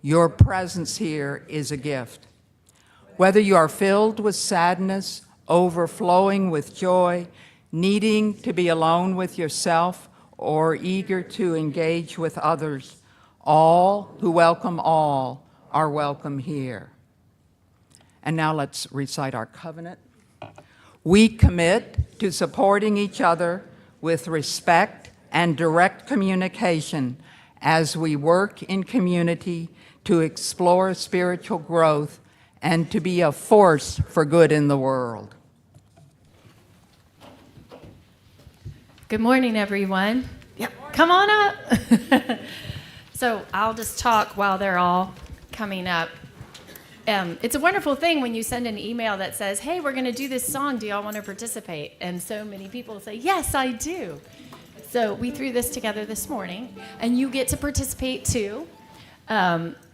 Your presence here is a gift. Whether you are filled with sadness, overflowing with joy, needing to be alone with yourself, or eager to engage with others, all who welcome all are welcome here. And now let's recite our covenant. We commit to supporting each other with respect and direct communication as we work in community to explore spiritual growth and to be a force for good in the world. Good morning, everyone. Yep. Come on up. So I'll just talk while they're all coming up. It's a wonderful thing when you send an email that says, hey, we're going to do this song. Do y'all want to participate? And so many people say, yes, I do. So we threw this together this morning, and you get to participate too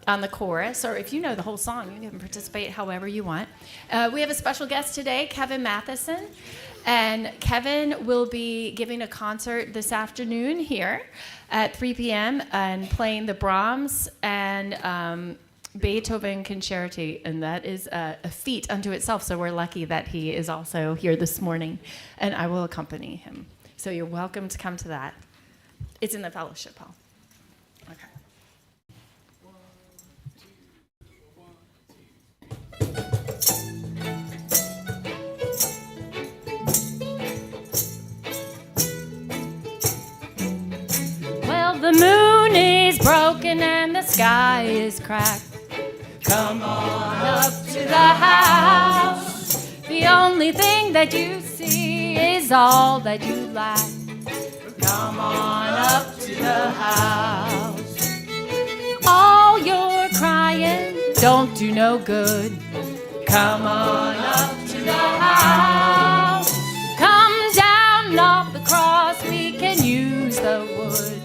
on the chorus, or if you know the whole song, you can participate however you want. We have a special guest today, Kevin Matheson. And Kevin will be giving a concert this afternoon here at 3 p.m. and playing the Brahms and Beethoven Concerti, and that is a feat unto itself, so we're lucky that he is also here this morning, and I will accompany him. So you're welcome to come to that. It's in the fellowship hall. Okay. Well, the moon is broken and the sky is cracked. Come on up to the house. The only thing that you see is all that you lack. Come on up to the house. All your crying don't do no good. Come on up to the house. Come down off the cross, we can use the wood.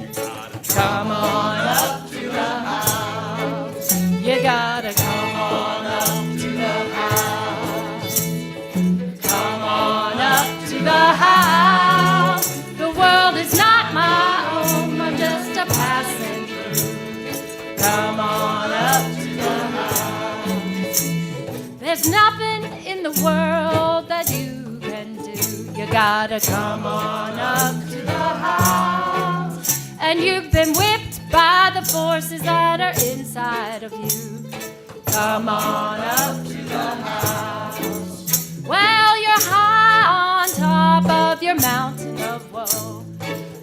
Come on up to the house. You gotta come on up to the house. Come on up to the house. The world is not my home, I'm just a passing through. Come on up to the house. There's nothing in the world that you can do. You gotta come on up to the house. And you've been whipped by the forces that are inside of you. Come on up to the house. Well, you're high on top of your mountain of woe.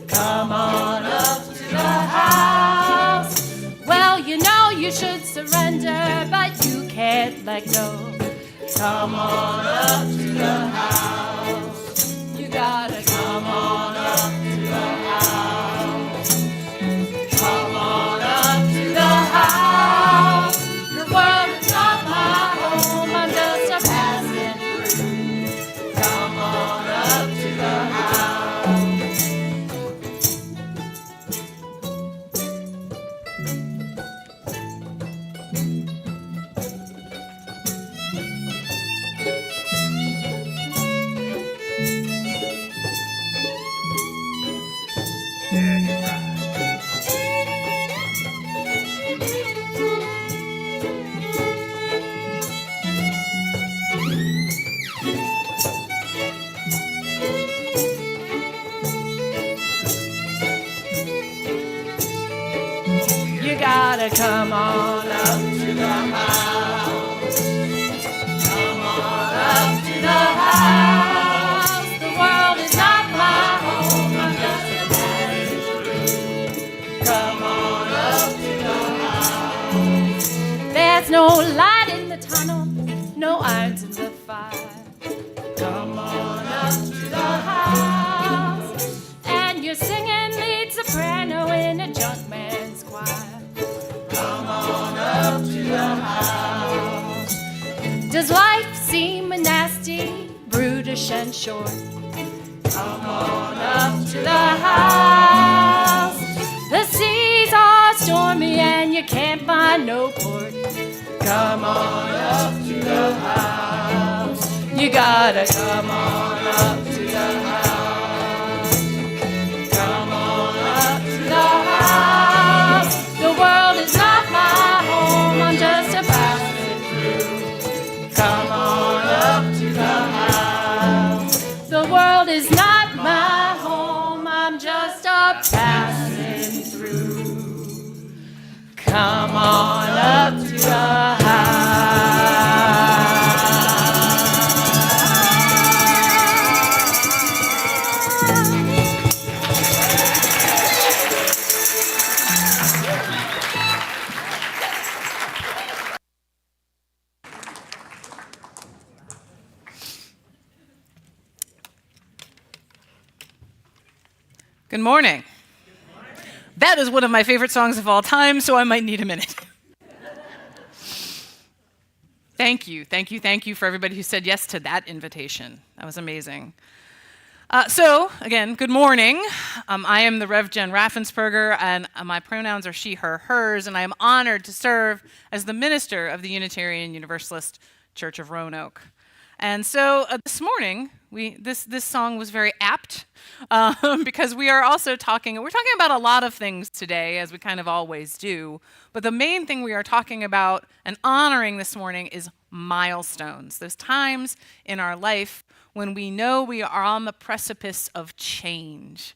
Come on up to the house. Well, you know you should surrender, but you can't let go. Come on up to the house. You gotta come on up to the house. Come on up to the house. The world is not my home, I'm just a passing through. Come on up to the house. Yeah, you're right. You gotta come on up to the house. Come on up to the house. The world is not my home, I'm just a passing through. Come on up to the house. There's no light in the tunnel, no irons in the fire. Come on up to the house. And you're singing lead soprano in a junk man's choir. Come on up to the house. Does life seem nasty, brutish and short? Come on up to the house. The seas are stormy and you can't find no port. Come on up to the house. You gotta come on up to the house. Come on up to the house. The world is not my home. passing through. Come on up to the house. Good morning. That is one of my favorite songs of all time, so I might need a minute. Thank you for everybody who said yes to that invitation. That was amazing. So, again, good morning. I am the Rev. Jen Raffensperger, and my pronouns are she, her, hers, and I am honored to serve as the minister of the Unitarian Universalist Church of Roanoke. And so this morning, this song was very apt because we're talking about a lot of things today, as we kind of always do. But the main thing we are talking about and honoring this morning is milestones, those times in our life when we know we are on the precipice of change.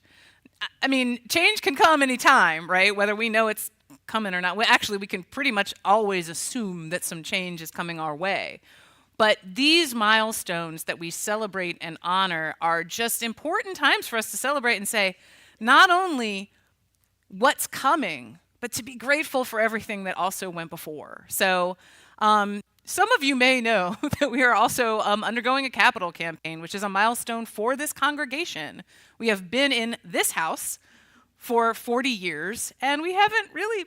I mean, change can come anytime, right? Whether we know it's coming or not. Well, actually, we can pretty much always assume that some change is coming our way. But these milestones that we celebrate and honor are just important times for us to celebrate and say, not only what's coming, but to be grateful for everything that also went before. So some of you may know that we are also undergoing a capital campaign, which is a milestone for this congregation. We have been in this house for 40 years, and we haven't really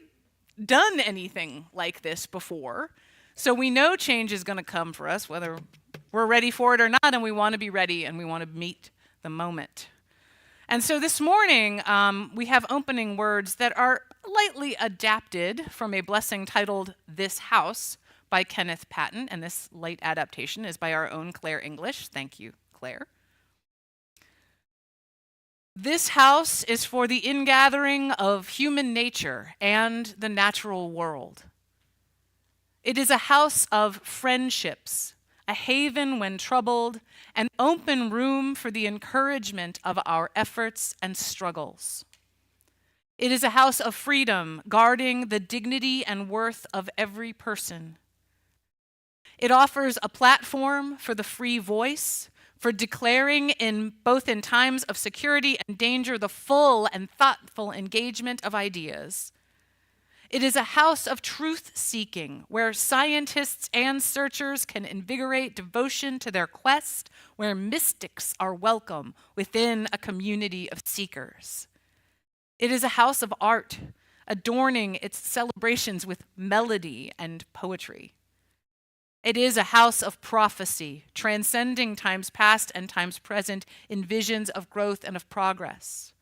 done anything like this before. So we know change is going to come for us, whether we're ready for it or not, and we want to be ready and we want to meet the moment. And so this morning, we have opening words that are lightly adapted from a blessing titled "This House" by Kenneth Patton, and this light adaptation is by our own Claire English. Thank you, Claire. This house is for the ingathering of human nature and the natural world. It is a house of friendships, a haven when troubled, an open room for the encouragement of our efforts and struggles. It is a house of freedom, guarding the dignity and worth of every person. It offers a platform for the free voice, for declaring both in times of security and danger the full and thoughtful engagement of ideas. It is a house of truth-seeking, where scientists and searchers can invigorate devotion to their quest, where mystics are welcome within a community of seekers. It is a house of art, adorning its celebrations with melody and poetry. It is a house of prophecy, transcending times past and times present in visions of growth and of progress.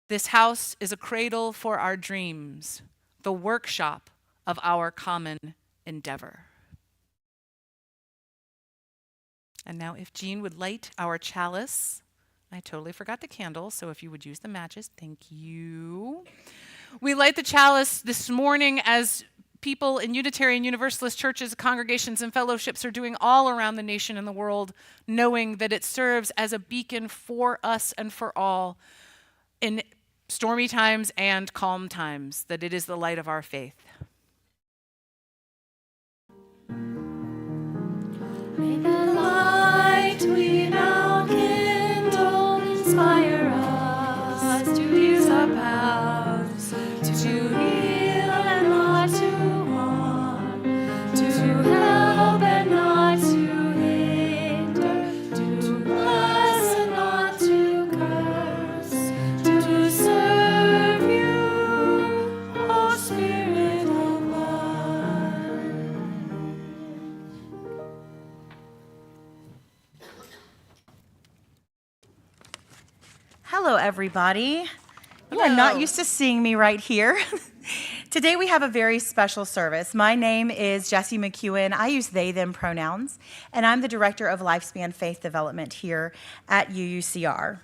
This house is a cradle for our dreams, the workshop of our common endeavor. And now if Jean would light our chalice. I totally forgot the candle, so if you would use the matches, thank you. We light the chalice this morning as people in Unitarian Universalist churches, congregations, and fellowships are doing all around the nation and the world, knowing that it serves as a beacon for us and for all in stormy times and calm times, that it is the light of our faith. May the light we now kindle inspire us to use our powers, to heal and not to harm, to help and not to hinder, to bless and not to curse, to serve you, O Spirit of life. Hello, everybody. You are not used to seeing me right here. Today we have a very special service. My name is Jessie McEwen. I use they, them pronouns, and I'm the Director of Lifespan Faith Development here at UUCR.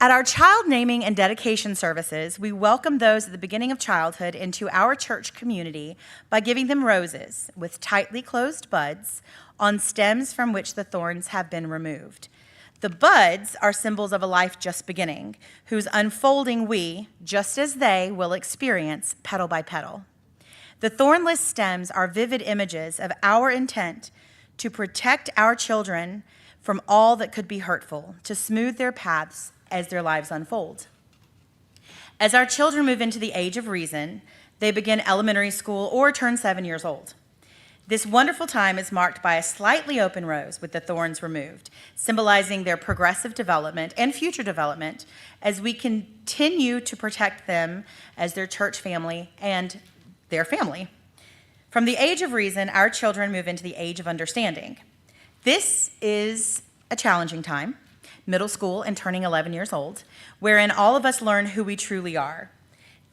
At our child naming and dedication services, we welcome those at the beginning of childhood into our church community by giving them roses with tightly closed buds on stems from which the thorns have been removed. The buds are symbols of a life just beginning, whose unfolding we, just as they, will experience petal by petal. The thornless stems are vivid images of our intent to protect our children from all that could be hurtful, to smooth their paths as their lives unfold. As our children move into the age of reason, they begin elementary school or turn 7 years old. This wonderful time is marked by a slightly open rose with the thorns removed, symbolizing their progressive development and future development as we continue to protect them as their church family and their family. From the age of reason, our children move into the age of understanding. This is a challenging time, middle school and turning 11 years old, wherein all of us learn who we truly are.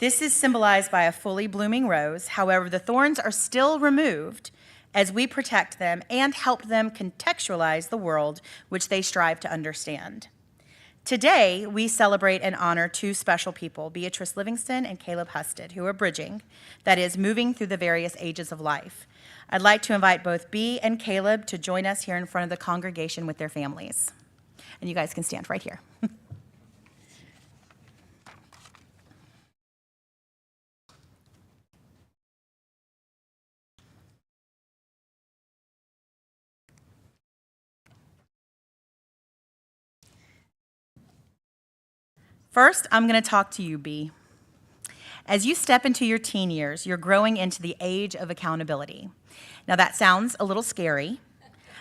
This is symbolized by a fully blooming rose. However, the thorns are still removed as we protect them and help them contextualize the world which they strive to understand. Today, we celebrate and honor two special people, Beatrice Livingston and Caleb Husted, who are bridging, that is, moving through the various ages of life. I'd like to invite both Bea and Caleb to join us here in front of the congregation with their families. And you guys can stand right here. First, I'm going to talk to you, Bea. As you step into your teen years, you're growing into the age of accountability. Now, that sounds a little scary,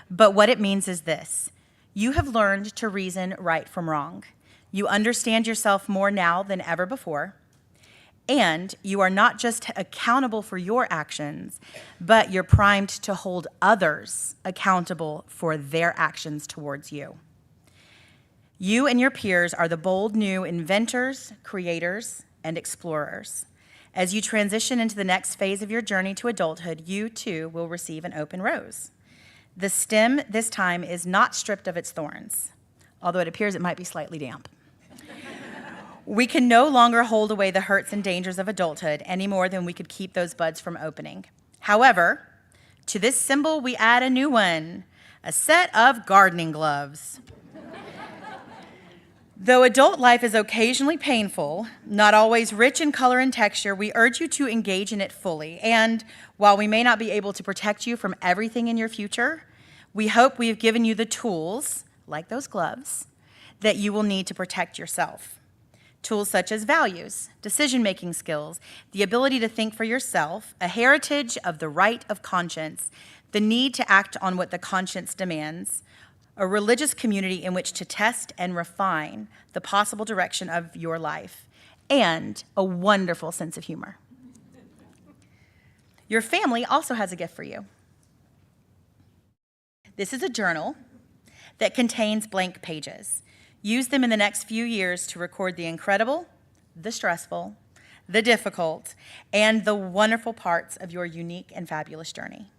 but what it means is this. You have learned to reason right from wrong. You understand yourself more now than ever before, and you are not just accountable for your actions, but you're primed to hold others accountable for their actions towards you. You and your peers are the bold new inventors, creators, and explorers. As you transition into the next phase of your journey to adulthood, you too will receive an open rose. The stem this time is not stripped of its thorns, although it appears it might be slightly damp. We can no longer hold away the hurts and dangers of adulthood any more than we could keep those buds from opening. However, to this symbol we add a new one, a set of gardening gloves. Though adult life is occasionally painful, not always rich in color and texture, we urge you to engage in it fully. And while we may not be able to protect you from everything in your future, we hope we have given you the tools, like those gloves, that you will need to protect yourself. Tools such as values, decision-making skills, the ability to think for yourself, a heritage of the right of conscience, the need to act on what the conscience demands, a religious community in which to test and refine the possible direction of your life, and a wonderful sense of humor. Your family also has a gift for you. This is a journal that contains blank pages. Use them in the next few years to record the incredible, the stressful, the difficult, and the wonderful parts of your unique and fabulous journey.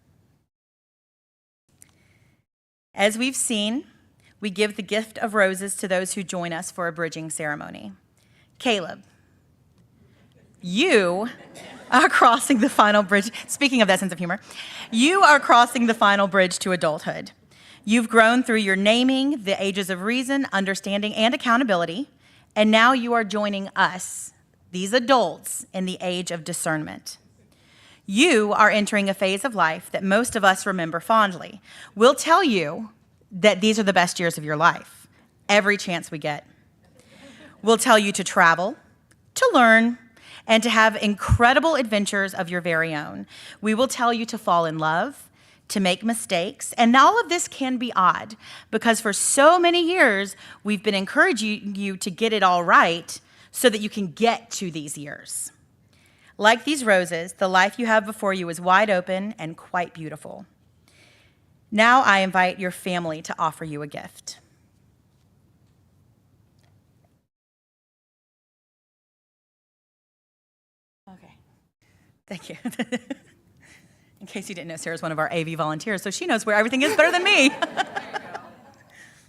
As we've seen, we give the gift of roses to those who join us for a bridging ceremony. Caleb, you are crossing the final bridge. Speaking of that sense of humor, you are crossing the final bridge to adulthood. You've grown through your naming, the ages of reason, understanding, and accountability, and now you are joining us, these adults, in the age of discernment. You are entering a phase of life that most of us remember fondly. We'll tell you that these are the best years of your life, every chance we get. We'll tell you to travel, to learn, and to have incredible adventures of your very own. We will tell you to fall in love, to make mistakes, and all of this can be odd because for so many years, we've been encouraging you to get it all right so that you can get to these years. Like these roses, the life you have before you is wide open and quite beautiful. Now I invite your family to offer you a gift. Okay, thank you. In case you didn't know, Sarah's one of our AV volunteers, so she knows where everything is better than me.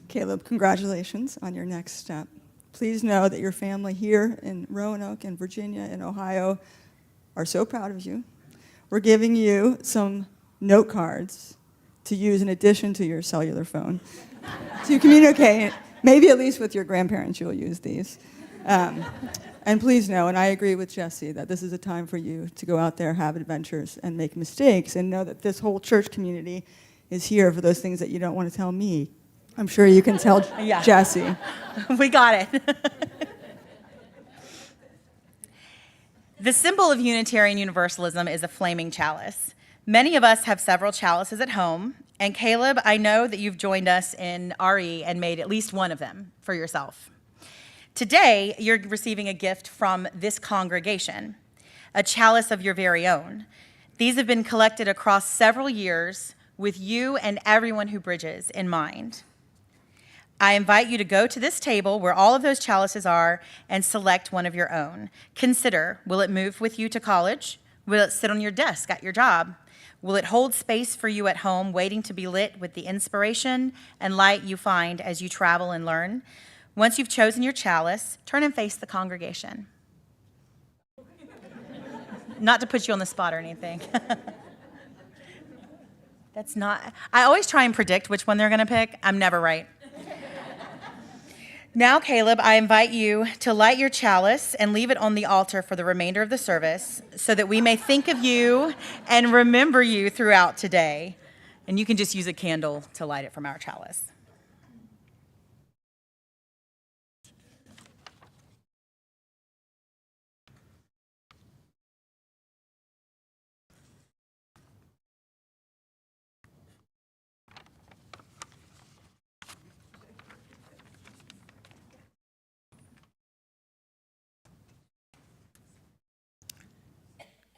Caleb, congratulations on your next step. Please know that your family here in Roanoke and Virginia and Ohio are so proud of you. We're giving you some note cards to use in addition to your cellular phone to communicate. Maybe at least with your grandparents you'll use these. And please know, and I agree with Jesse, that this is a time for you to go out there, have adventures, and make mistakes, and know that this whole church community is here for those things that you don't want to tell me. I'm sure you can tell Yeah. Jesse. We got it. The symbol of Unitarian Universalism is a flaming chalice. Many of us have several chalices at home, and Caleb, I know that you've joined us in RE and made at least one of them for yourself. Today, you're receiving a gift from this congregation, a chalice of your very own. These have been collected across several years with you and everyone who bridges in mind. I invite you to go to this table where all of those chalices are and select one of your own. Consider, will it move with you to college? Will it sit on your desk at your job? Will it hold space for you at home, waiting to be lit with the inspiration and light you find as you travel and learn? Once you've chosen your chalice, turn and face the congregation. Not to put you on the spot or anything. That's not, I always try and predict which one they're going to pick. I'm never right. Now, Caleb, I invite you to light your chalice and leave it on the altar for the remainder of the service so that we may think of you and remember you throughout today. And you can just use a candle to light it from our chalice.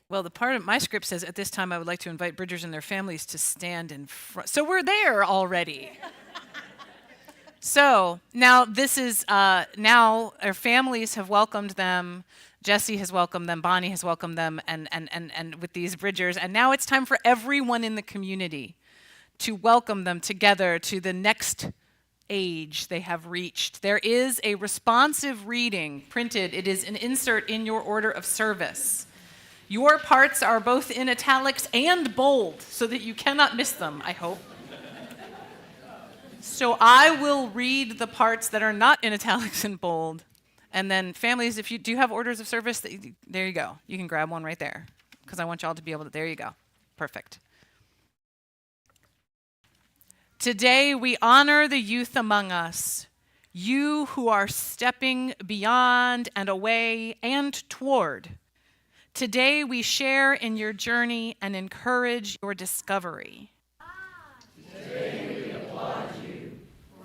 Well, the part of my script says, at this time, I would like to invite Bridgers and their families to stand in front. So we're there already. So now this is, now our families have welcomed them. Jesse has welcomed them. Bonnie has welcomed them and with these Bridgers. And now it's time for everyone in the community to welcome them together to the next age they have reached. There is a responsive reading printed. It is an insert in your order of service. Your parts are both in italics and bold, so that you cannot miss them, I hope. So I will read the parts that are not in italics and bold. And then families, if you do have orders of service, there you go. You can grab one right there, because I want y'all to be able to, there you go. Perfect. Today we honor the youth among us, you who are stepping beyond and away and toward. Today we share in your journey and encourage your discovery. Today we applaud you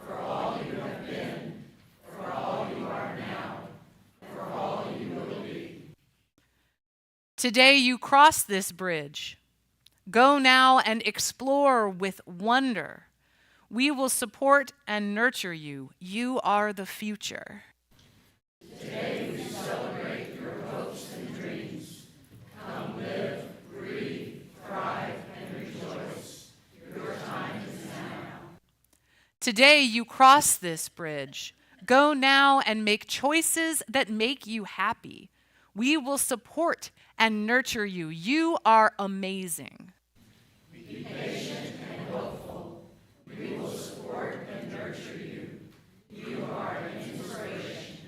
for all you have been, for all you are now, for all you will be. Today you cross this bridge. Go now and explore with wonder. We will support and nurture you. You are the future. Today we celebrate your hopes and dreams. Come live, breathe, thrive, and rejoice. Your time is now. Today you cross this bridge. Go now and make choices that make you happy. We will support and nurture you. You are amazing. Be patient and hopeful. We will support and nurture you. You are an inspiration.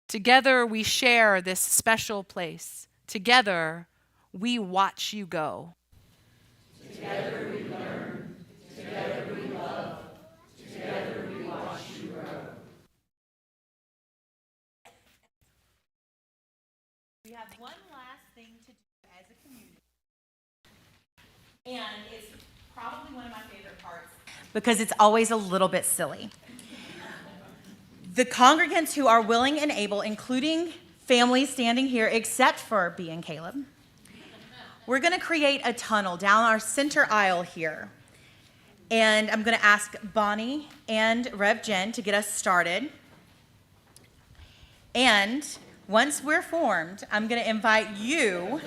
Together we share this special place. Together we watch you go. Together we learn. Together we love. Together we watch you grow. We have one last thing to do as a community. And it's probably one of my favorite parts because it's always a little bit silly. The congregants who are willing and able, including families standing here, except for B and Caleb, we're going to create a tunnel down our center aisle here. And I'm going to ask Bonnie and Rev Jen to get us started. And once we're formed, I'm going to invite you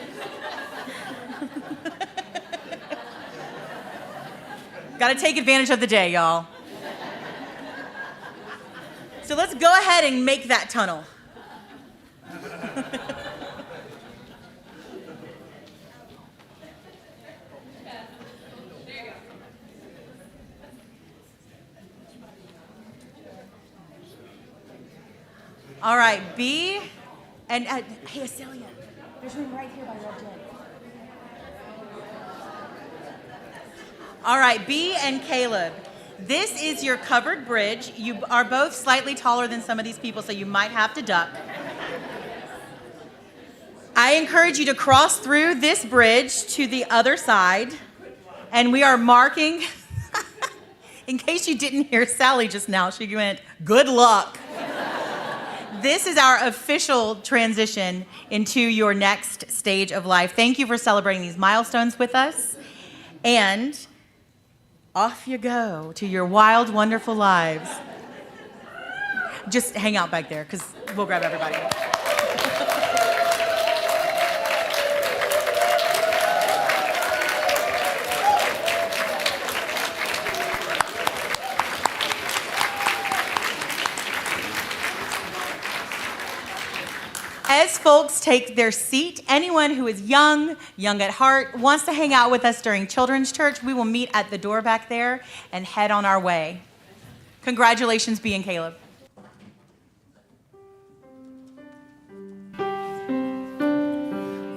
got to take advantage of the day, y'all. So let's go ahead and make that tunnel. All right, B, and hey, Acelia, there's room right here by Red Jen. All right, B and Caleb. This is your covered bridge. You are both slightly taller than some of these people, so you might have to duck. I encourage you to cross through this bridge to the other side, and we are marking, in case you didn't hear Sally just now, she went, good luck. This is our official transition into your next stage of life. Thank you for celebrating these milestones with us, and off you go to your wild, wonderful lives. Just hang out back there, because we'll grab everybody. As folks take their seat, anyone who is young at heart, wants to hang out with us during Children's Church, we will meet at the door back there and head on our way. Congratulations, B and Caleb.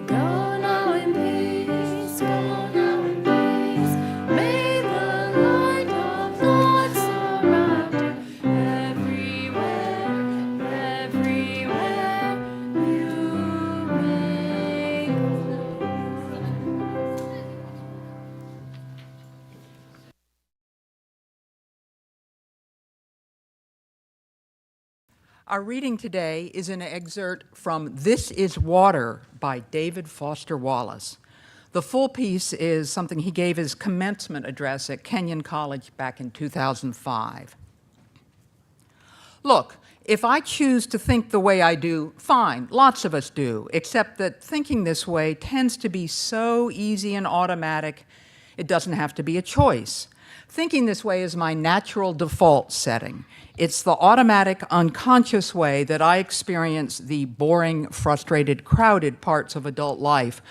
Go now in peace, go now in peace. May the light of Lord surround you everywhere, everywhere you may go. Our reading today is an excerpt from This is Water by David Foster Wallace. The full piece is something he gave his commencement address at Kenyon College back in 2005. Look, if I choose to think the way I do, fine, lots of us do, except that thinking this way tends to be so easy and automatic, it doesn't have to be a choice. Thinking this way is my natural default setting. It's the automatic, unconscious way that I experience the boring, frustrated, crowded parts of adult life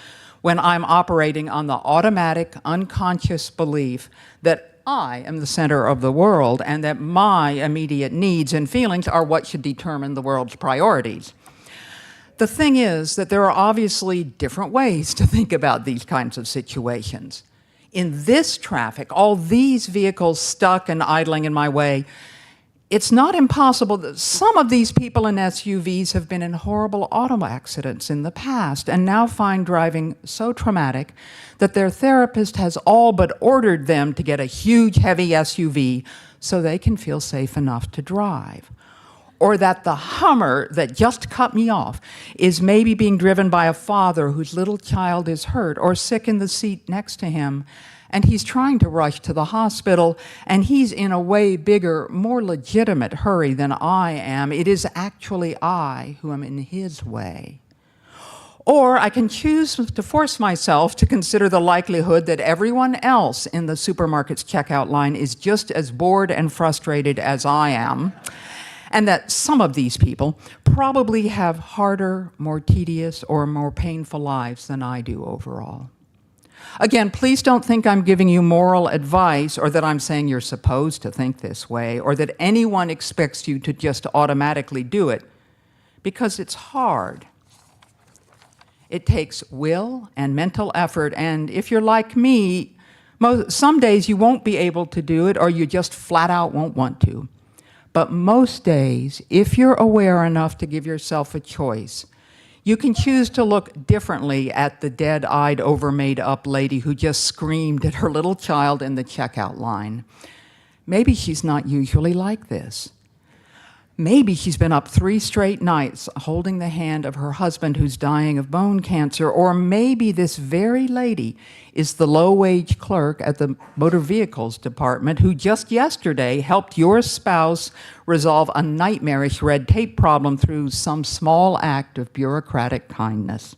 when I'm operating on the automatic, unconscious belief that I am the center of the world and that my immediate needs and feelings are what should determine the world's priorities. The thing is that there are obviously different ways to think about these kinds of situations. In this traffic, all these vehicles stuck and idling in my way, it's not impossible that some of these people in SUVs have been in horrible auto accidents in the past and now find driving so traumatic that their therapist has all but ordered them to get a huge, heavy SUV so they can feel safe enough to drive. Or that the Hummer that just cut me off is maybe being driven by a father whose little child is hurt or sick in the seat next to him, and he's trying to rush to the hospital, and he's in a way bigger, more legitimate hurry than I am. It is actually I who am in his way. Or I can choose to force myself to consider the likelihood that everyone else in the supermarket's checkout line is just as bored and frustrated as I am, and that some of these people probably have harder, more tedious, or more painful lives than I do overall. Again, please don't think I'm giving you moral advice or that I'm saying you're supposed to think this way or that anyone expects you to just automatically do it, because it's hard. It takes will and mental effort, and if you're like me, some days you won't be able to do it or you just flat out won't want to. But most days, if you're aware enough to give yourself a choice, you can choose to look differently at the dead-eyed, over-made-up lady who just screamed at her little child in the checkout line. Maybe she's not usually like this. Maybe she's been up 3 straight nights holding the hand of her husband who's dying of bone cancer, or maybe this very lady is the low-wage clerk at the motor vehicles department who just yesterday helped your spouse resolve a nightmarish red tape problem through some small act of bureaucratic kindness.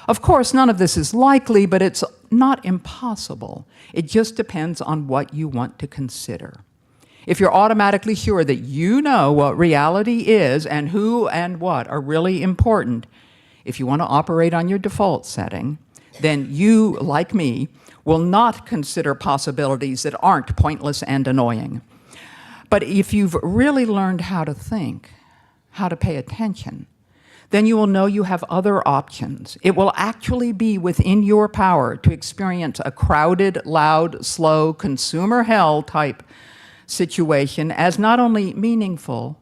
Of course, none of this is likely, but it's not impossible. It just depends on what you want to consider. If you're automatically sure that you know what reality is and who and what are really important, if you want to operate on your default setting, then you, like me, will not consider possibilities that aren't pointless and annoying. But if you've really learned how to think, how to pay attention, then you will know you have other options. It will actually be within your power to experience a crowded, loud, slow, consumer hell type situation as not only meaningful,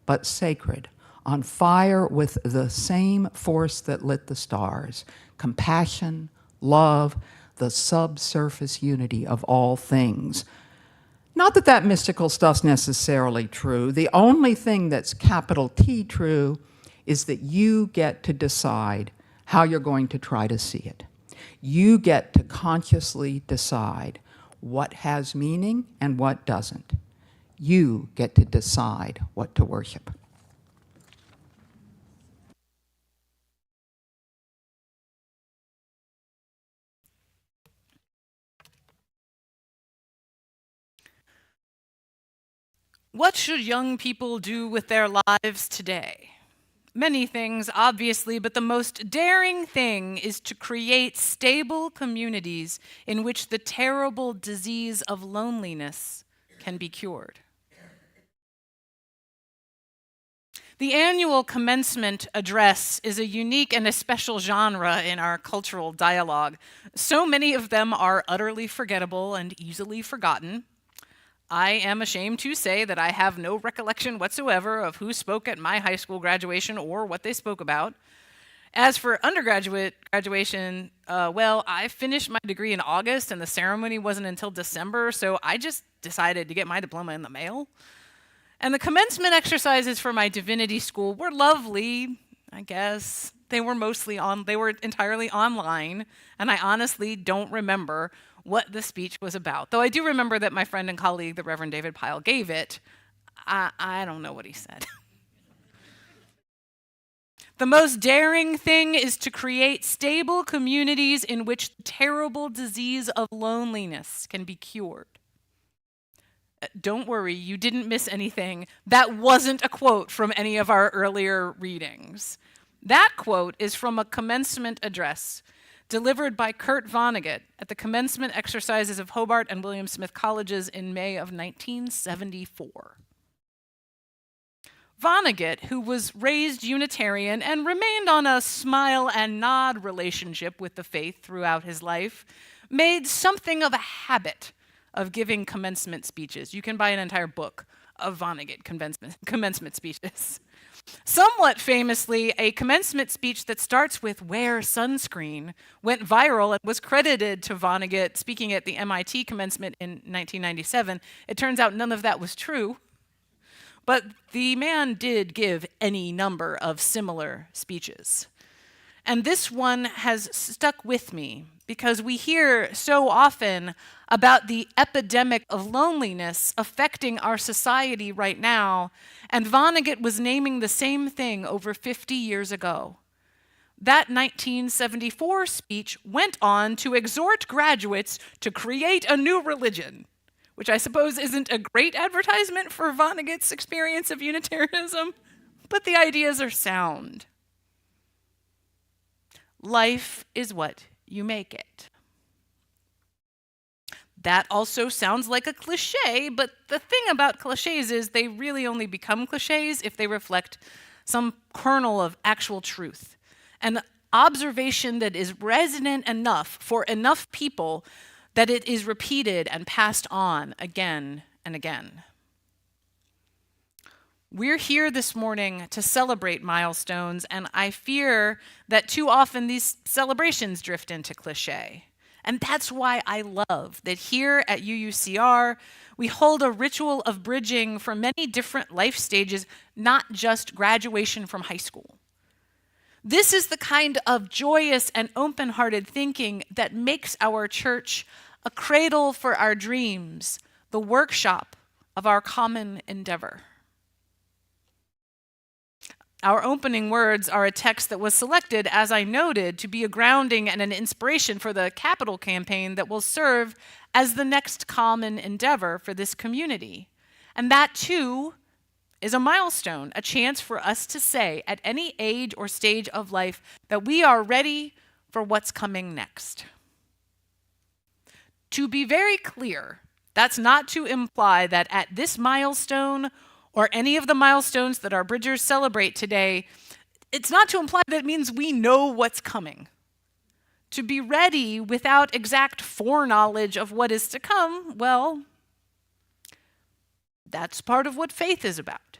but sacred, on fire with the same force that lit the stars, compassion, love, the subsurface unity of all things. Not that that mystical stuff's necessarily true. The only thing that's capital T true is that you get to decide how you're going to try to see it. You get to consciously decide what has meaning and what doesn't. You get to decide what to worship. What should young people do with their lives today? Many things, obviously, but the most daring thing is to create stable communities in which the terrible disease of loneliness can be cured. The annual commencement address is a unique and a special genre in our cultural dialogue. So many of them are utterly forgettable and easily forgotten. I am ashamed to say that I have no recollection whatsoever of who spoke at my high school graduation or what they spoke about. As for undergraduate graduation, well, I finished my degree in August and the ceremony wasn't until December, so I just decided to get my diploma in the mail. And the commencement exercises for my divinity school were lovely, I guess. They were entirely online, and I honestly don't remember what the speech was about. Though I do remember that my friend and colleague, the Reverend David Pyle, gave it. I don't know what he said. The most daring thing is to create stable communities in which the terrible disease of loneliness can be cured. Don't worry, you didn't miss anything. That wasn't a quote from any of our earlier readings. That quote is from a commencement address delivered by Kurt Vonnegut at the commencement exercises of Hobart and William Smith Colleges in May of 1974. Vonnegut, who was raised Unitarian and remained on a smile and nod relationship with the faith throughout his life, made something of a habit of giving commencement speeches. You can buy an entire book of Vonnegut commencement speeches. Somewhat famously, a commencement speech that starts with "Wear sunscreen" went viral and was credited to Vonnegut speaking at the MIT commencement in 1997. It turns out none of that was true, but the man did give any number of similar speeches. And this one has stuck with me because we hear so often about the epidemic of loneliness affecting our society right now, and Vonnegut was naming the same thing over 50 years ago. That 1974 speech went on to exhort graduates to create a new religion, which I suppose isn't a great advertisement for Vonnegut's experience of Unitarianism, but the ideas are sound. Life is what you make it. That also sounds like a cliche, but the thing about cliches is they really only become cliches if they reflect some kernel of actual truth, an observation that is resonant enough for enough people that it is repeated and passed on again and again. We're here this morning to celebrate milestones, and I fear that too often these celebrations drift into cliche. And that's why I love that here at UUCR, we hold a ritual of bridging for many different life stages, not just graduation from high school. This is the kind of joyous and open-hearted thinking that makes our church a cradle for our dreams, the workshop of our common endeavor. Our opening words are a text that was selected, as I noted, to be a grounding and an inspiration for the capital campaign that will serve as the next common endeavor for this community. And that, too, is a milestone, a chance for us to say at any age or stage of life that we are ready for what's coming next. To be very clear, that's not to imply that at this milestone or any of the milestones that our Bridgers celebrate today, it's not to imply that it means we know what's coming. To be ready without exact foreknowledge of what is to come, well, that's part of what faith is about.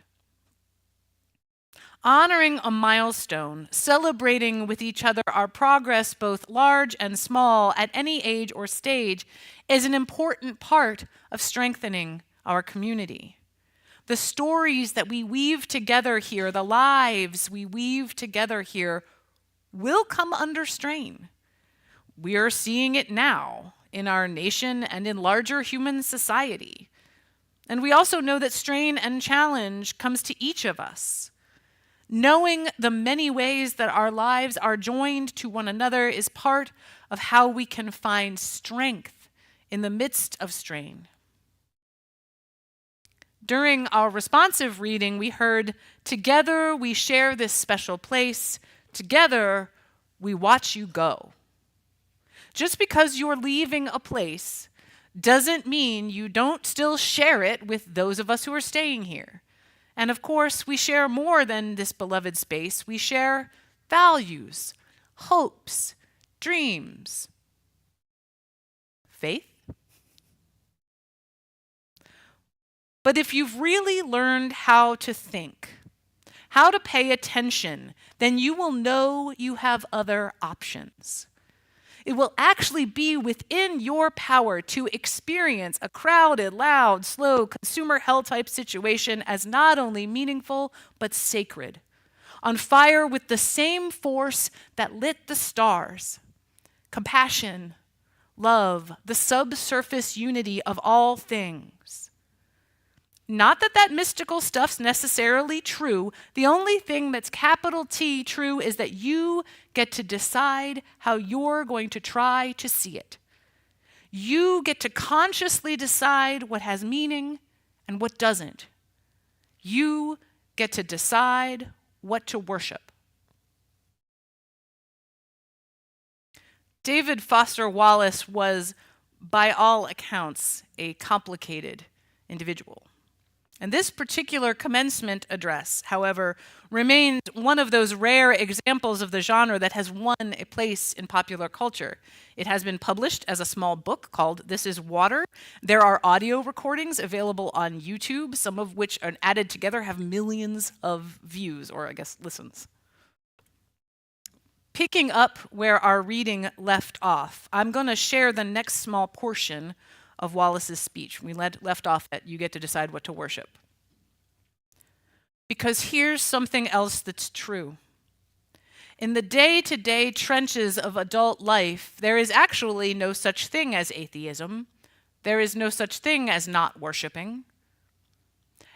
Honoring a milestone, celebrating with each other our progress, both large and small, at any age or stage, is an important part of strengthening our community. The stories that we weave together here, the lives we weave together here, will come under strain. We are seeing it now in our nation and in larger human society. And we also know that strain and challenge comes to each of us. Knowing the many ways that our lives are joined to one another is part of how we can find strength in the midst of strain. During our responsive reading, we heard, "Together we share this special place. Together we watch you go." Just because you're leaving a place doesn't mean you don't still share it with those of us who are staying here. And of course, we share more than this beloved space. We share values, hopes, dreams, faith. But if you've really learned how to think, how to pay attention, then you will know you have other options. It will actually be within your power to experience a crowded, loud, slow, consumer hell type situation as not only meaningful, but sacred, on fire with the same force that lit the stars. Compassion, love, the subsurface unity of all things. Not that that mystical stuff's necessarily true. The only thing that's capital T true is that you get to decide how you're going to try to see it. You get to consciously decide what has meaning and what doesn't. You get to decide what to worship. David Foster Wallace was, by all accounts, a complicated individual. And this particular commencement address, however, remains one of those rare examples of the genre that has won a place in popular culture. It has been published as a small book called This Is Water. There are audio recordings available on YouTube, some of which are added together have millions of views, or I guess listens. Picking up where our reading left off, I'm going to share the next small portion of Wallace's speech. We left off at "You get to decide what to worship." Because here's something else that's true. In the day-to-day trenches of adult life, there is actually no such thing as atheism. There is no such thing as not worshiping.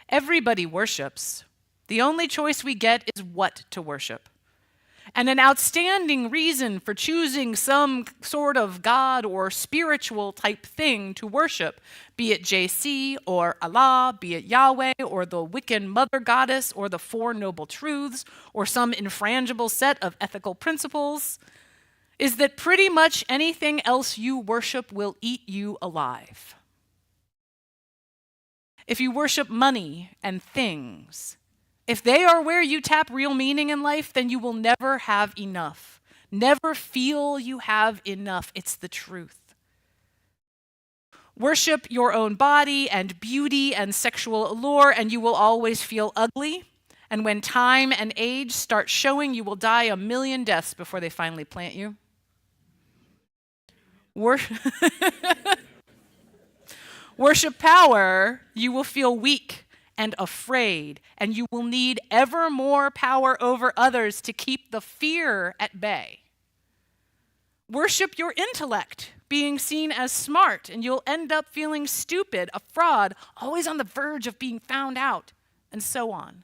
Everybody worships. The only choice we get is what to worship. And an outstanding reason for choosing some sort of God or spiritual type thing to worship, be it JC or Allah, be it Yahweh or the Wiccan mother goddess or the Four Noble Truths or some infrangible set of ethical principles, is that pretty much anything else you worship will eat you alive. If you worship money and things, if they are where you tap real meaning in life, then you will never have enough. Never feel you have enough. It's the truth. Worship your own body and beauty and sexual allure, and you will always feel ugly. And when time and age start showing, you will die a million deaths before they finally plant you. Worship power, you will feel weak and afraid, and you will need ever more power over others to keep the fear at bay. Worship your intellect, being seen as smart, and you'll end up feeling stupid, a fraud, always on the verge of being found out, and so on.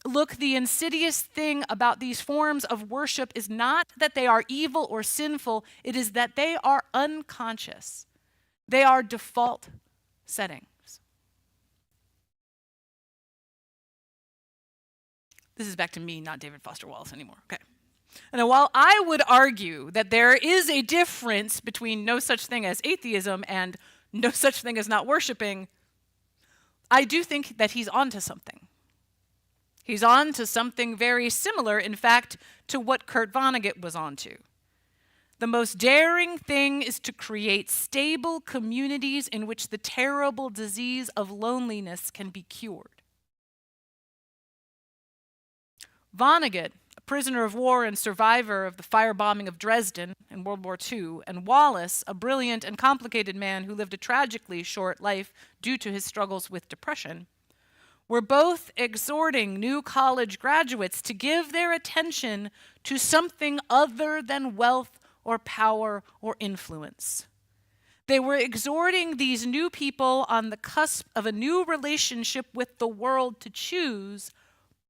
Look, the insidious thing about these forms of worship is not that they are evil or sinful, it is that they are unconscious. They are default settings. This is back to me, not David Foster Wallace anymore. Okay. And while I would argue that there is a difference between no such thing as atheism and no such thing as not worshiping, I do think that he's onto something. He's on to something very similar, in fact, to what Kurt Vonnegut was onto. The most daring thing is to create stable communities in which the terrible disease of loneliness can be cured. Vonnegut, a prisoner of war and survivor of the firebombing of Dresden in World War II, and Wallace, a brilliant and complicated man who lived a tragically short life due to his struggles with depression, were both exhorting new college graduates to give their attention to something other than wealth or power or influence. They were exhorting these new people on the cusp of a new relationship with the world to choose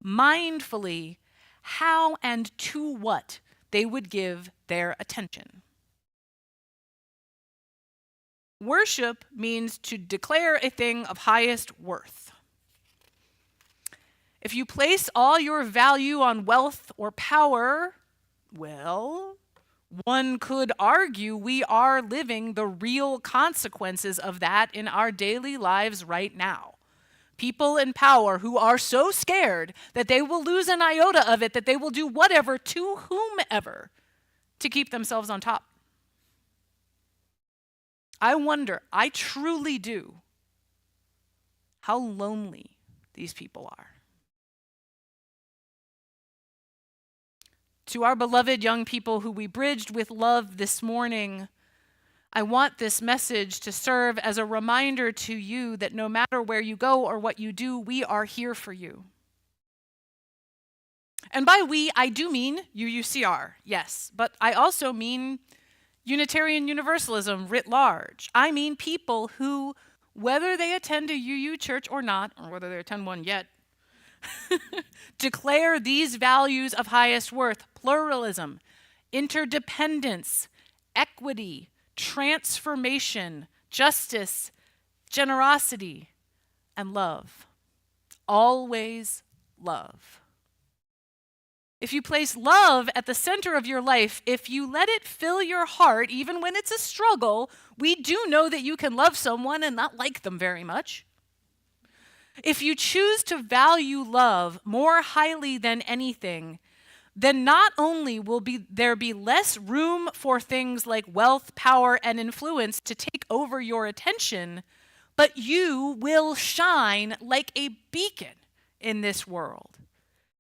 mindfully how and to what they would give their attention. Worship means to declare a thing of highest worth. If you place all your value on wealth or power, well, one could argue we are living the real consequences of that in our daily lives right now. People in power who are so scared that they will lose an iota of it, that they will do whatever to whomever to keep themselves on top. I wonder, I truly do, how lonely these people are. To our beloved young people who we bridged with love this morning, I want this message to serve as a reminder to you that no matter where you go or what you do, we are here for you. And by we, I do mean UUCR, yes, but I also mean Unitarian Universalism writ large. I mean people who, whether they attend a UU church or not, or whether they attend one yet, declare these values of highest worth: pluralism, interdependence, equity, transformation, justice, generosity, and love. Always love. If you place love at the center of your life, if you let it fill your heart, even when it's a struggle, we do know that you can love someone and not like them very much. If you choose to value love more highly than anything, then not only will there be less room for things like wealth, power, and influence to take over your attention, but you will shine like a beacon in this world.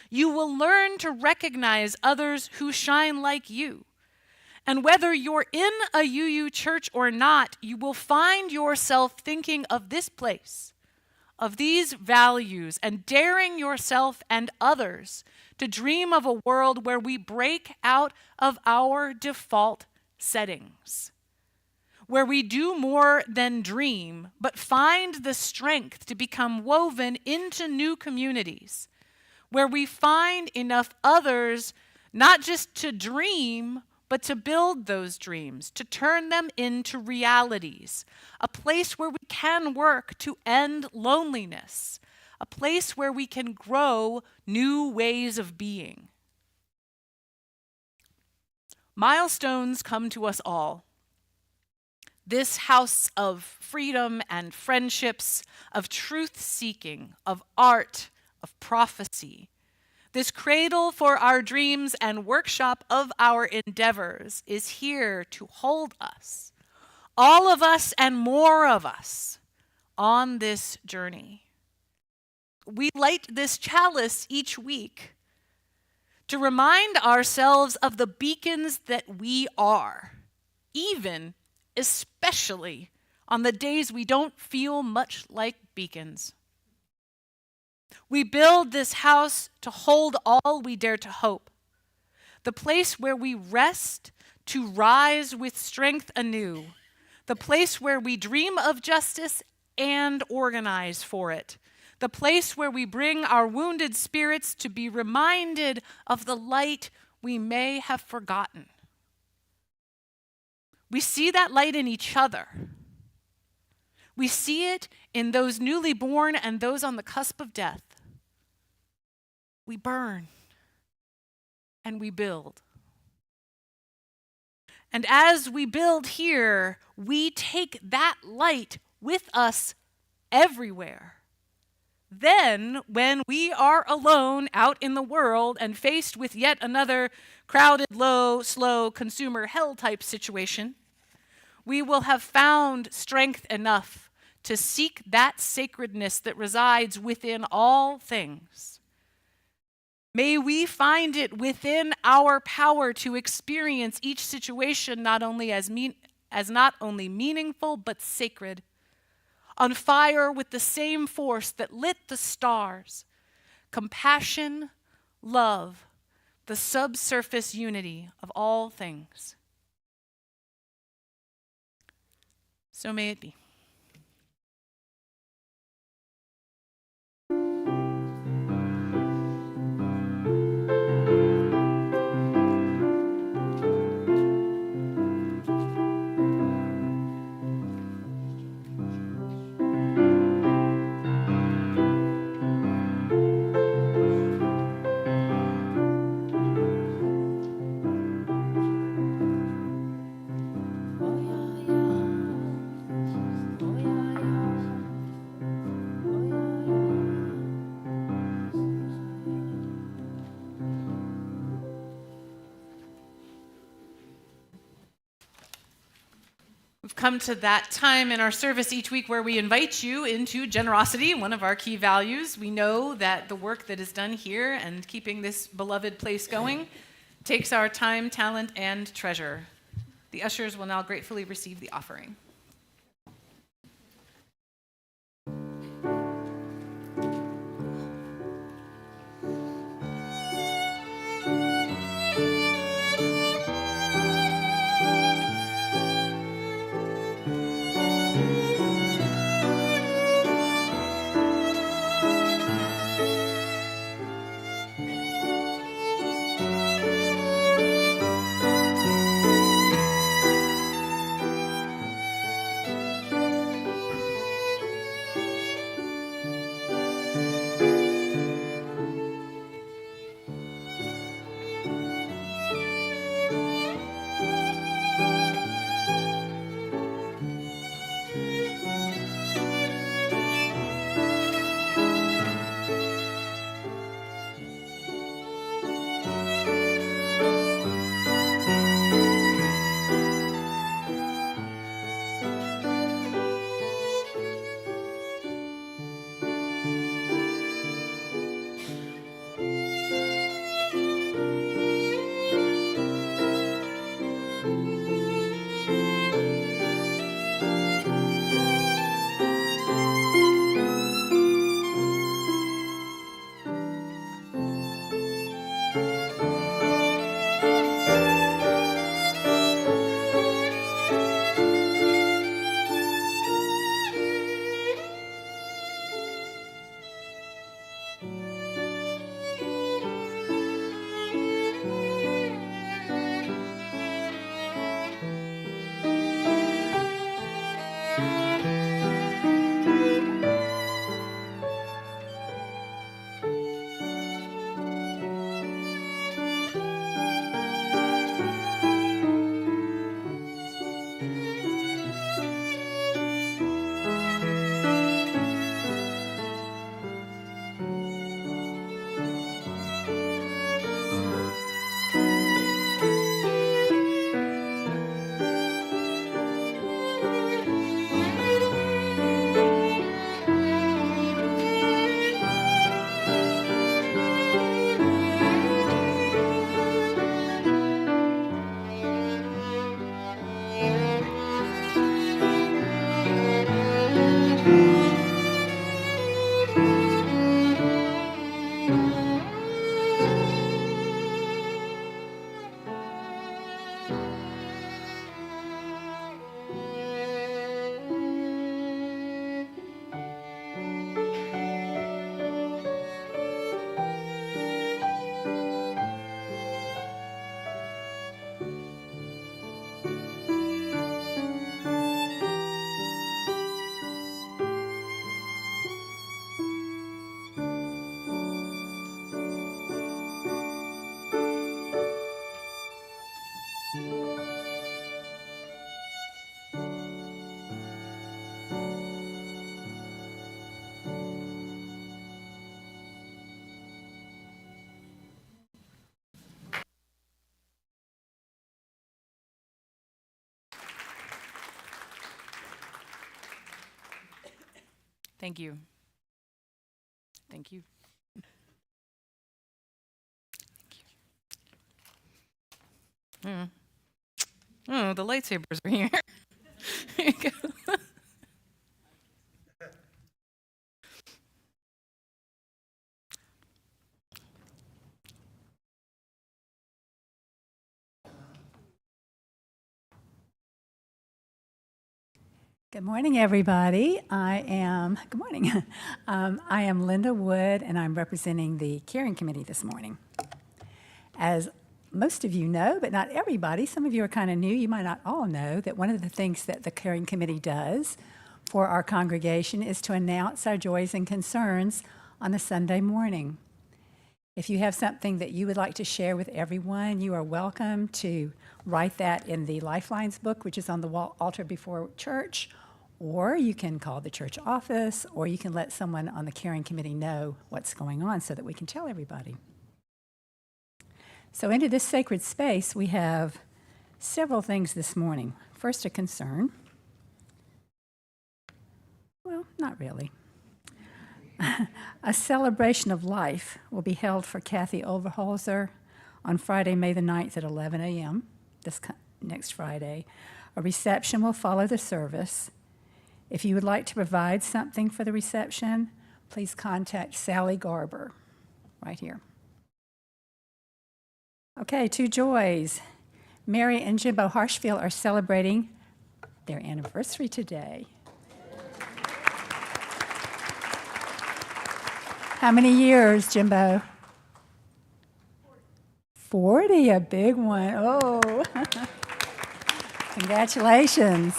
You will learn to recognize others who shine like you. And whether you're in a UU church or not, you will find yourself thinking of this place, of these values, and daring yourself and others to dream of a world where we break out of our default settings, where we do more than dream, but find the strength to become woven into new communities, where we find enough others not just to dream, but to build those dreams, to turn them into realities, a place where we can work to end loneliness, a place where we can grow new ways of being. Milestones come to us all. This house of freedom and friendships, of truth-seeking, of art, of prophecy, this cradle for our dreams and workshop of our endeavors is here to hold us, all of us and more of us, on this journey. We light this chalice each week to remind ourselves of the beacons that we are, even, especially, on the days we don't feel much like beacons. We build this house to hold all we dare to hope, the place where we rest to rise with strength anew, the place where we dream of justice and organize for it, the place where we bring our wounded spirits to be reminded of the light we may have forgotten. We see that light in each other. We see it in those newly born and those on the cusp of death. We burn and we build. And as we build here, we take that light with us everywhere, Then, when we are alone out in the world and faced with yet another crowded, low, slow consumer hell type situation, we will have found strength enough to seek that sacredness that resides within all things. May we find it within our power to experience each situation not only as not only meaningful but sacred, on fire with the same force that lit the stars, compassion, love, the subsurface unity of all things. So may it be. We've come to that time in our service each week where we invite you into generosity, one of our key values. We know that the work that is done here and keeping this beloved place going takes our time, talent, and treasure. The ushers will now gratefully receive the offering. Thank you. Thank you. Thank you. Oh, the lightsabers are here. Here you go. Good morning, everybody. Good morning. I am Linda Wood, and I'm representing the Caring Committee this morning. As most of you know, but not everybody, some of you are kind of new, you might not all know that one of the things that the Caring Committee does for our congregation is to announce our joys and concerns on a Sunday morning. If you have something that you would like to share with everyone, you are welcome to write that in the Lifelines book, which is on the altar before church, or you can call the church office, or you can let someone on the Caring Committee know what's going on so that we can tell everybody. So into this sacred space, we have several things this morning. First, a concern. Well, not really. A celebration of life will be held for Kathy Overholzer on Friday, May the 9th at 11 a.m., next Friday. A reception will follow the service. If you would like to provide something for the reception, please contact Sally Garber right here. Okay, two joys. Mary and Jimbo Harshfield are celebrating their anniversary today. How many years, Jimbo? 40, a big one. Oh, congratulations.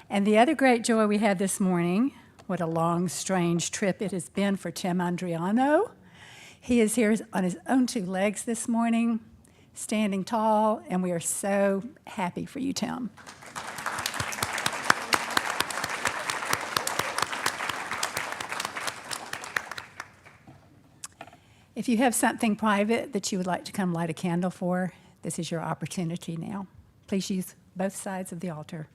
And the other great joy we had this morning, what a long, strange trip it has been for Tim Andriano. He is here on his own two legs this morning, standing tall, and we are so happy for you, Tim. If you have something private that you would like to come light a candle for, this is your opportunity now. Please use both sides of the altar.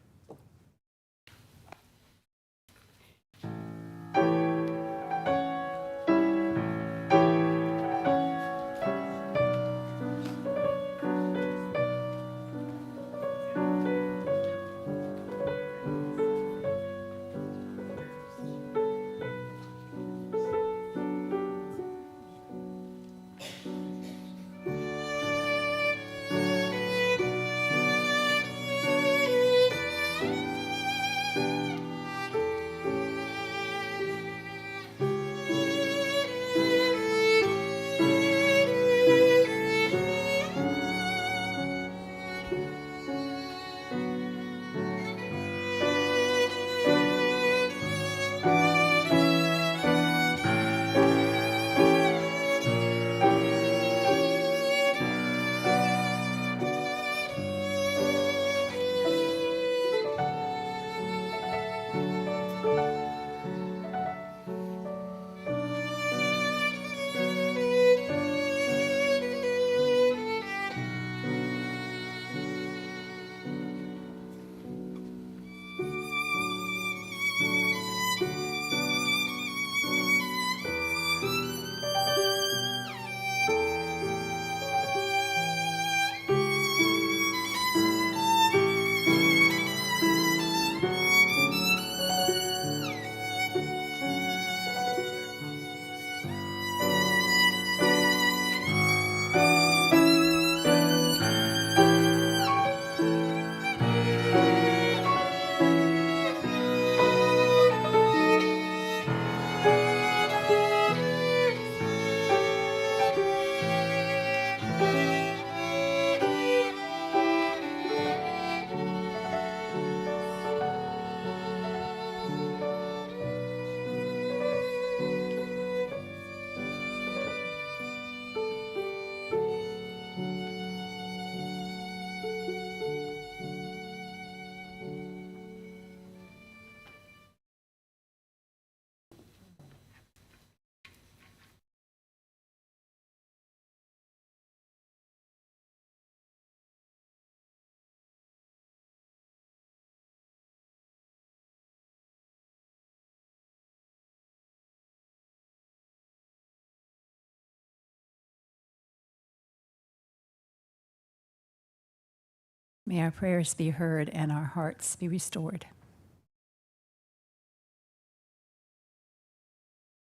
May our prayers be heard and our hearts be restored.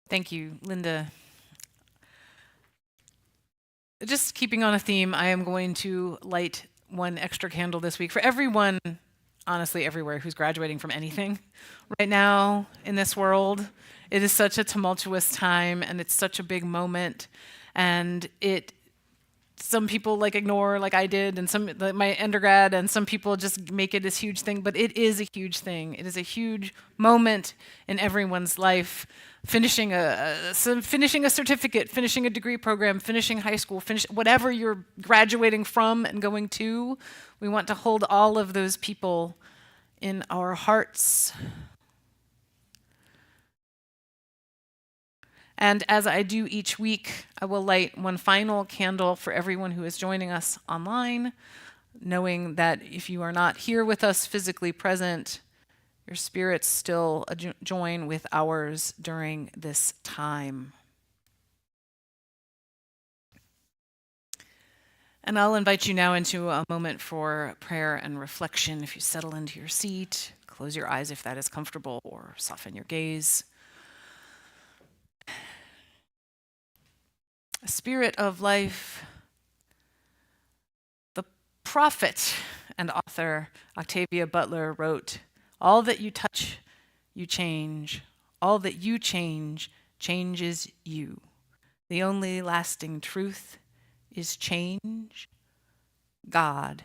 Thank you, Linda. Just keeping on a theme, I am going to light one extra candle this week for everyone, honestly, everywhere who's graduating from anything right now in this world. It is such a tumultuous time, and it's such a big moment, and some people like ignore, like I did, and my undergrad, and some people just make it this huge thing, but it is a huge thing. It is a huge moment in everyone's life. Finishing a certificate, finishing a degree program, finishing high school, whatever you're graduating from and going to, we want to hold all of those people in our hearts. And as I do each week, I will light one final candle for everyone who is joining us online, knowing that if you are not here with us physically present, your spirits still join with ours during this time. And I'll invite you now into a moment for prayer and reflection. If you settle into your seat, close your eyes if that is comfortable, or soften your gaze. Spirit of life, the prophet and author Octavia Butler wrote, "All that you touch, you change. All that you change, changes you. The only lasting truth is change. God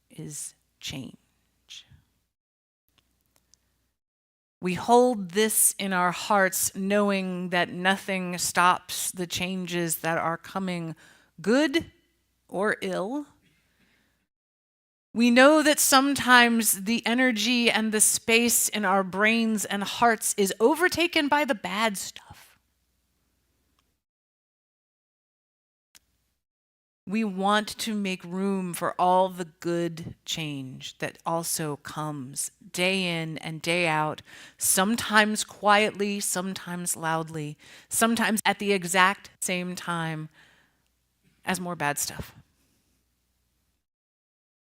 is change." We hold this in our hearts, knowing that nothing stops the changes that are coming, good or ill. We know that sometimes the energy and the space in our brains and hearts is overtaken by the bad stuff. We want to make room for all the good change that also comes day in and day out, sometimes quietly, sometimes loudly, sometimes at the exact same time as more bad stuff.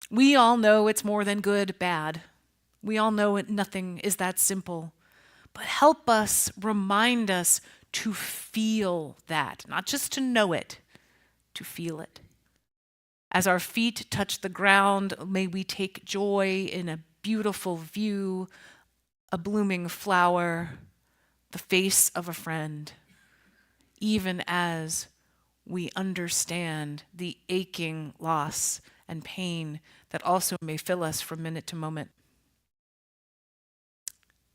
We all know it's more than good, bad. We all know nothing is that simple. But help us, remind us to feel that, not just to know it, to feel it. As our feet touch the ground, may we take joy in a beautiful view, a blooming flower, the face of a friend, even as we understand the aching loss and pain that also may fill us from minute to moment.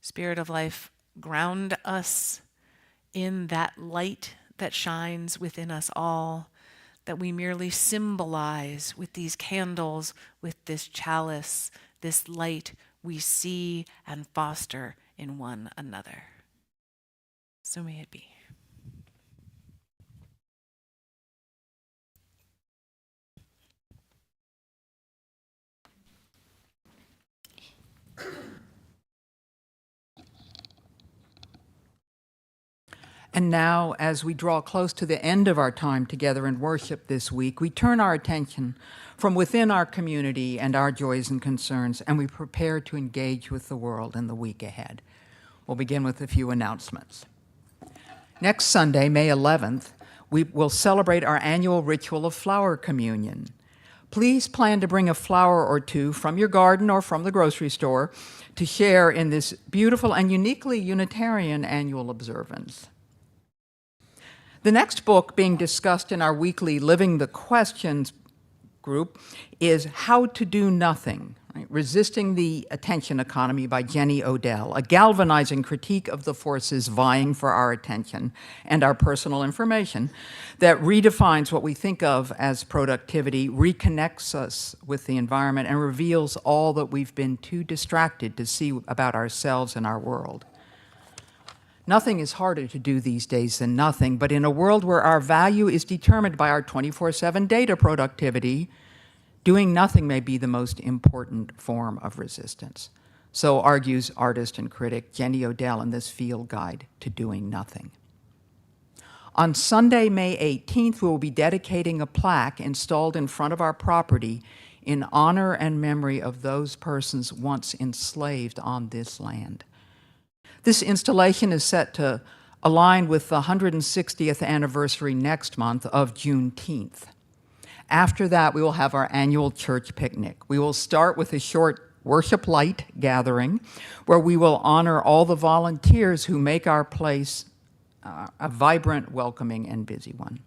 Spirit of life, ground us in that light that shines within us all, that we merely symbolize with these candles, with this chalice, this light we see and foster in one another. So may it be. And now, as we draw close to the end of our time together in worship this week, we turn our attention from within our community and our joys and concerns, and we prepare to engage with the world in the week ahead. We'll begin with a few announcements. Next Sunday, May 11th, we will celebrate our annual ritual of flower communion. Please plan to bring a flower or two from your garden or from the grocery store to share in this beautiful and uniquely Unitarian annual observance. The next book being discussed in our weekly Living the Questions group is How to Do Nothing, right? Resisting the Attention Economy by Jenny Odell, a galvanizing critique of the forces vying for our attention and our personal information that redefines what we think of as productivity, reconnects us with the environment, and reveals all that we've been too distracted to see about ourselves and our world. Nothing is harder to do these days than nothing, but in a world where our value is determined by our 24/7 data productivity, doing nothing may be the most important form of resistance. So argues artist and critic Jenny Odell in this field guide to doing nothing. On Sunday, May 18th, we will be dedicating a plaque installed in front of our property in honor and memory of those persons once enslaved on this land. This installation is set to align with the 160th anniversary next month of Juneteenth. After that, we will have our annual church picnic. We will start with a short worship light gathering where we will honor all the volunteers who make our place a vibrant, welcoming, and busy one.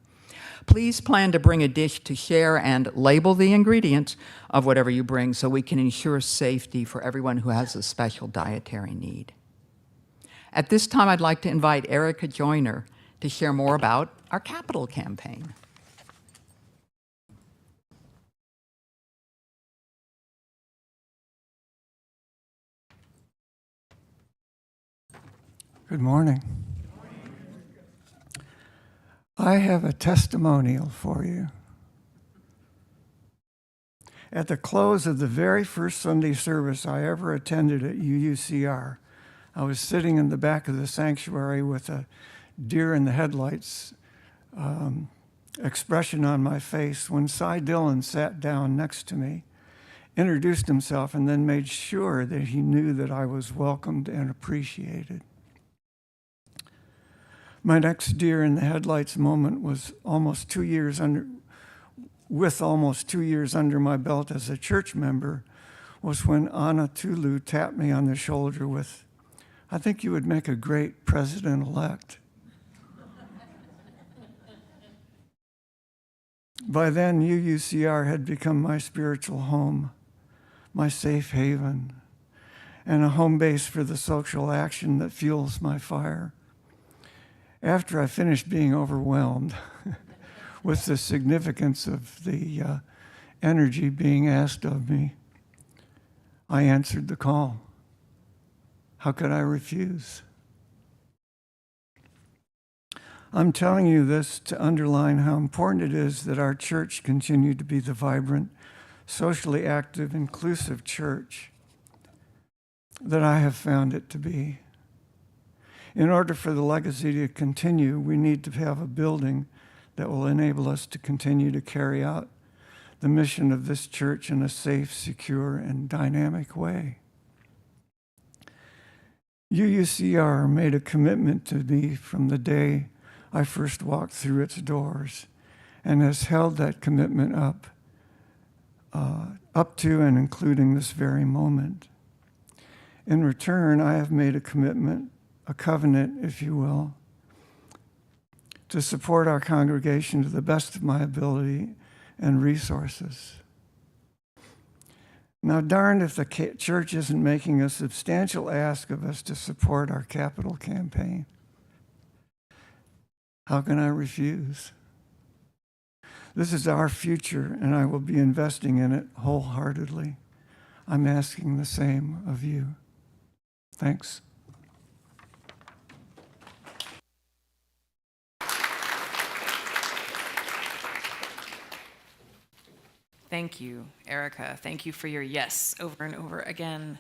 Please plan to bring a dish to share and label the ingredients of whatever you bring so we can ensure safety for everyone who has a special dietary need. At this time, I'd like to invite Erica Joyner to share more about our capital campaign. Good morning. I have a testimonial for you. At the close of the very first Sunday service I ever attended at UUCR, I was sitting in the back of the sanctuary with a deer in the headlights expression on my face when Cy Dillon sat down next to me, introduced himself, and then made sure that he knew that I was welcomed and appreciated. My next deer in the headlights moment was almost 2 years under my belt as a church member, was when Anna Tulu tapped me on the shoulder with, "I think you would make a great president-elect." By then, UUCR had become my spiritual home, my safe haven, and a home base for the social action that fuels my fire. After I finished being overwhelmed with the significance of the energy being asked of me, I answered the call. How could I refuse? I'm telling you this to underline how important it is that our church continue to be the vibrant, socially active, inclusive church that I have found it to be. In order for the legacy to continue, we need to have a building that will enable us to continue to carry out the mission of this church in a safe, secure, and dynamic way. UUCR made a commitment to me from the day I first walked through its doors and has held that commitment up to and including this very moment. In return, I have made a commitment, a covenant, if you will, to support our congregation to the best of my ability and resources. Now, darned if the church isn't making a substantial ask of us to support our capital campaign. How can I refuse? This is our future, and I will be investing in it wholeheartedly. I'm asking the same of you. Thanks. Thank you, Erica. Thank you for your yes over and over again.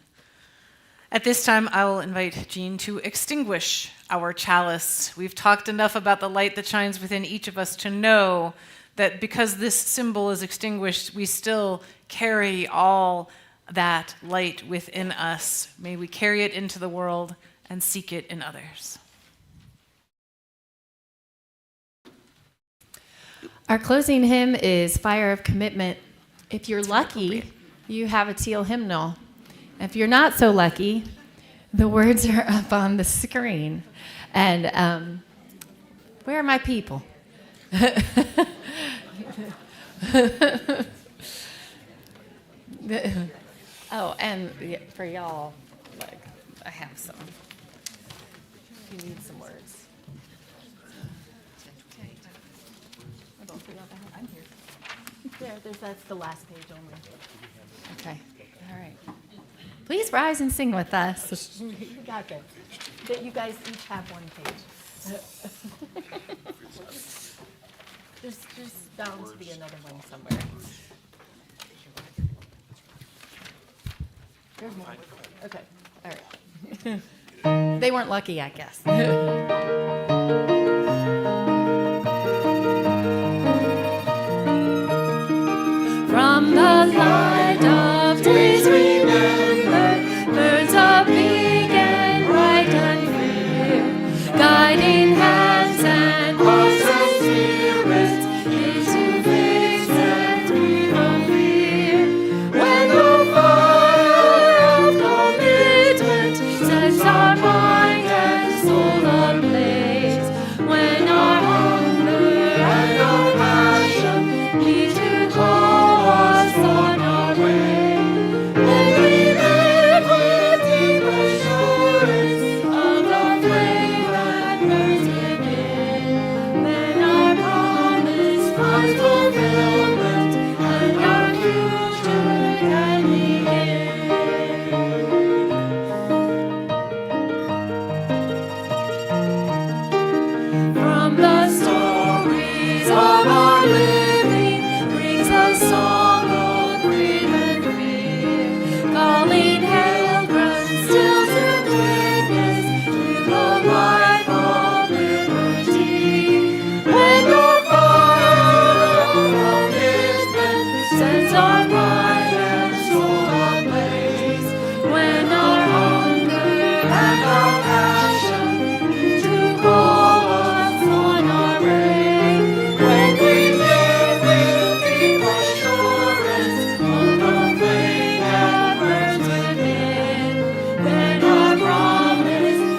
At this time, I will invite Jean to extinguish our chalice. We've talked enough about the light that shines within each of us to know that because this symbol is extinguished, we still carry all that light within us. May we carry it into the world and seek it in others. Our closing hymn is Fire of Commitment. If you're lucky, you have a teal hymnal. If you're not so lucky, the words are up on the screen. And where are my people? Oh, and for y'all, like, I have some. If you need some words. I'm here. That's the last page only. Okay, all right. Please rise and sing with us. You got this. You guys each have one page. There's bound to be another one somewhere. There's more. Okay, all right. They weren't lucky, I guess. From the line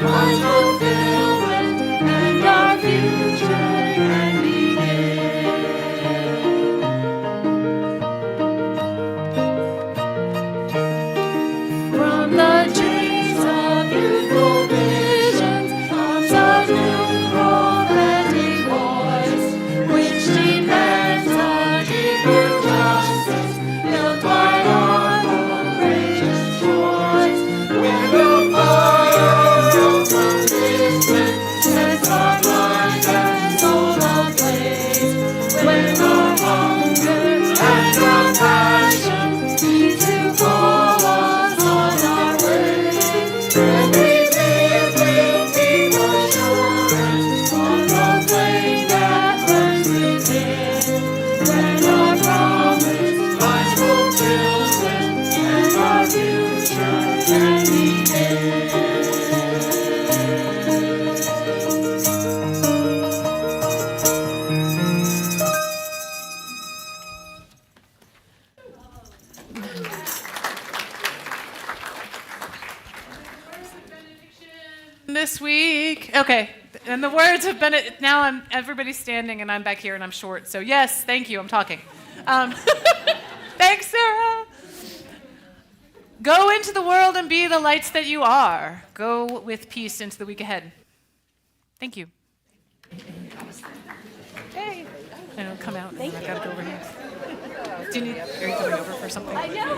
find fulfillment, and our future can begin. From the dreams of youthful visions comes a new prophetic voice, which demands a deeper justice, built by our courageous choice. With the fire of commitment sets our mind and soul ablaze. When our hunger and our passion need to call us on our way, when we live with deep assurance on the flame that burns within. When our promise finds fulfillment and our future can begin. This week. Okay. And the words have been, now everybody's standing and I'm back here and I'm short. So yes, thank you, I'm talking. Thanks, Sarah. Go into the world and be the lights that you are. Go with peace into the week ahead. Thank you. Hey. I know, come out. I've got to go over here. Are you coming over for something? I know.